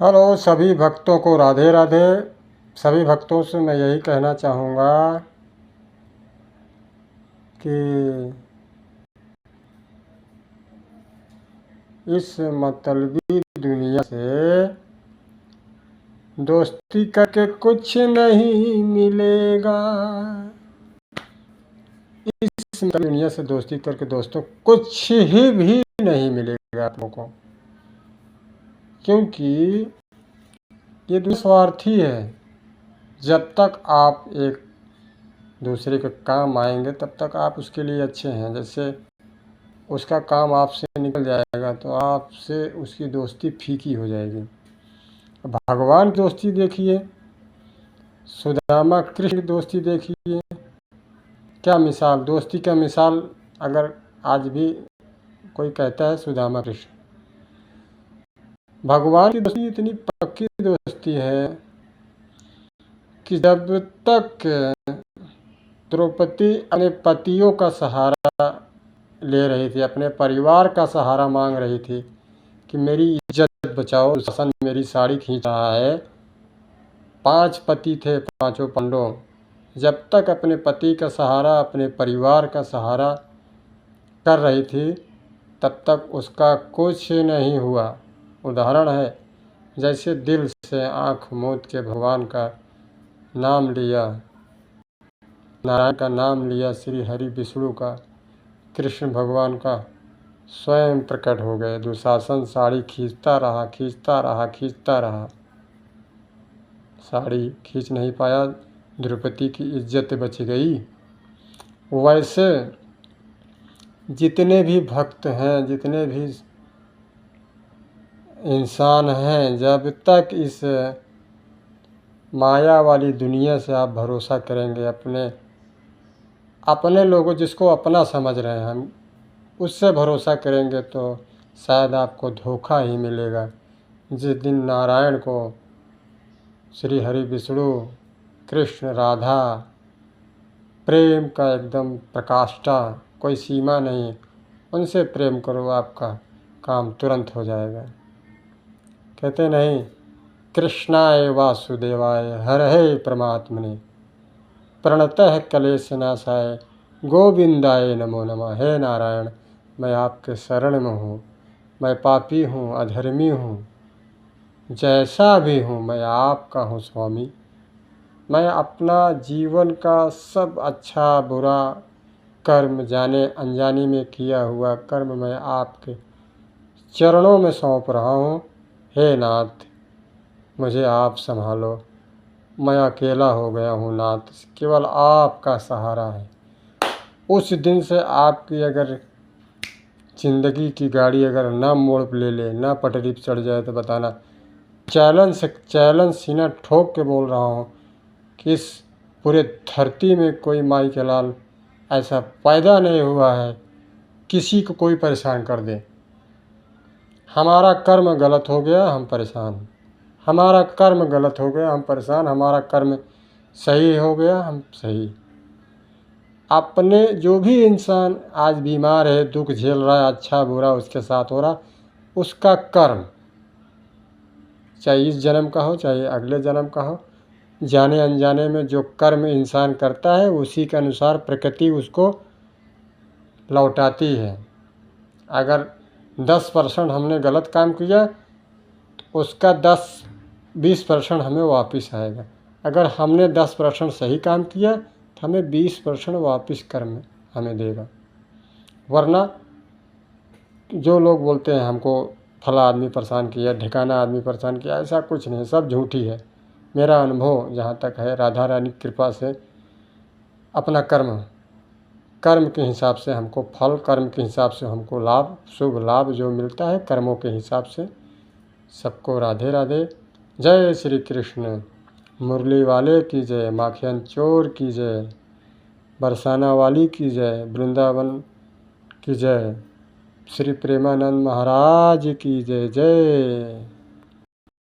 Hello सभी भक्तों को राधे राधे। सभी भक्तों से मैं यही कहना चाहूँगा कि इस मतलबी दुनिया से दोस्ती करके कुछ नहीं मिलेगा। इस मतलबी दुनिया से दोस्ती करके दोस्तों कुछ ही भी नहीं मिलेगा आप लोगों को, क्योंकि ये दुनिया स्वार्थी है। जब तक आप एक दूसरे के काम आएंगे तब तक आप उसके लिए अच्छे हैं। जैसे उसका काम आपसे निकल जाएगा तो आपसे उसकी दोस्ती फीकी हो जाएगी। भगवान की दोस्ती देखिए, सुदामा कृष्ण की दोस्ती देखिए, क्या मिसाल, दोस्ती का मिसाल अगर आज भी कोई कहता है सुदामा कृष्ण। भगवान की दोस्ती इतनी पक्की दोस्ती है कि जब तक द्रौपदी अपने पतियों का सहारा ले रही थी, अपने परिवार का सहारा मांग रही थी कि मेरी इज्जत बचाओ, शासन मेरी साड़ी खींच रहा है। 5 पति थे, पांचों पांडवों। जब तक अपने पति का सहारा, अपने परिवार का सहारा कर रही थी तब तक उसका कुछ नहीं हुआ। उदाहरण है, जैसे दिल से आँख मूंद के भगवान का नाम लिया, नारायण का नाम लिया, श्री हरि विष्णु का, कृष्ण भगवान का, स्वयं प्रकट हो गए। दुशासन साड़ी खींचता रहा, खींचता रहा, खींचता रहा, साड़ी खींच नहीं पाया, द्रौपदी की इज्जत बच गई। वैसे जितने भी भक्त हैं, जितने भी इंसान हैं, जब तक इस माया वाली दुनिया से आप भरोसा करेंगे, अपने लोगों जिसको अपना समझ रहे हैं हम, उससे भरोसा करेंगे तो शायद आपको धोखा ही मिलेगा। जिस दिन नारायण को, श्री हरि विष्णु, कृष्ण, राधा, प्रेम का एकदम प्रकाष्ठा, कोई सीमा नहीं, उनसे प्रेम करो, आपका काम तुरंत हो जाएगा। कहते नहीं, कृष्णाय वासुदेवाय हरहे परमात्मने प्रणतः क्लेश नाशाय गोविंदाय नमो नमः। हे नारायण, मैं आपके शरण में हूँ। मैं पापी हूँ, अधर्मी हूँ, जैसा भी हूँ मैं आपका हूँ स्वामी। मैं अपना जीवन का सब अच्छा बुरा कर्म, जाने अनजाने में किया हुआ कर्म, मैं आपके चरणों में सौंप रहा हूँ। हे नाथ, मुझे आप संभालो, मैं अकेला हो गया हूँ नाथ, केवल आपका सहारा है। उस दिन से आपकी अगर ज़िंदगी की गाड़ी अगर ना मोड़ ले ले, ना पटरी पर चढ़ जाए तो बताना। चैलेंज सीना ठोक के बोल रहा हूँ कि इस पूरे धरती में कोई माई के लाल ऐसा पैदा नहीं हुआ है किसी को कोई परेशान कर दे। हमारा कर्म गलत हो गया, हम परेशान। हमारा कर्म गलत हो गया, हम परेशान। हमारा कर्म सही हो गया, हम सही। अपने जो भी इंसान आज बीमार है, दुख झेल रहा है, अच्छा बुरा उसके साथ हो रहा, उसका कर्म, चाहे इस जन्म का हो चाहे अगले जन्म का हो, जाने अनजाने में जो कर्म इंसान करता है उसी के अनुसार प्रकृति उसको लौटाती है। अगर 10% हमने गलत काम किया तो उसका 10-20% हमें वापस आएगा। अगर हमने 10% सही काम किया तो हमें 20% वापस कर्म हमें देगा। वरना जो लोग बोलते हैं हमको फला आदमी परेशान किया, ढिकाना आदमी परेशान किया, ऐसा कुछ नहीं, सब झूठी है। मेरा अनुभव जहाँ तक है, राधा रानी की कृपा से अपना कर्म के हिसाब से हमको फल, कर्म के हिसाब से हमको लाभ, शुभ लाभ जो मिलता है कर्मों के हिसाब से। सबको राधे राधे। जय श्री कृष्ण। मुरली वाले की जय, माखियन चोर की जय, बरसाना वाली की जय, वृंदावन की जय, श्री प्रेमानंद महाराज की जय जय।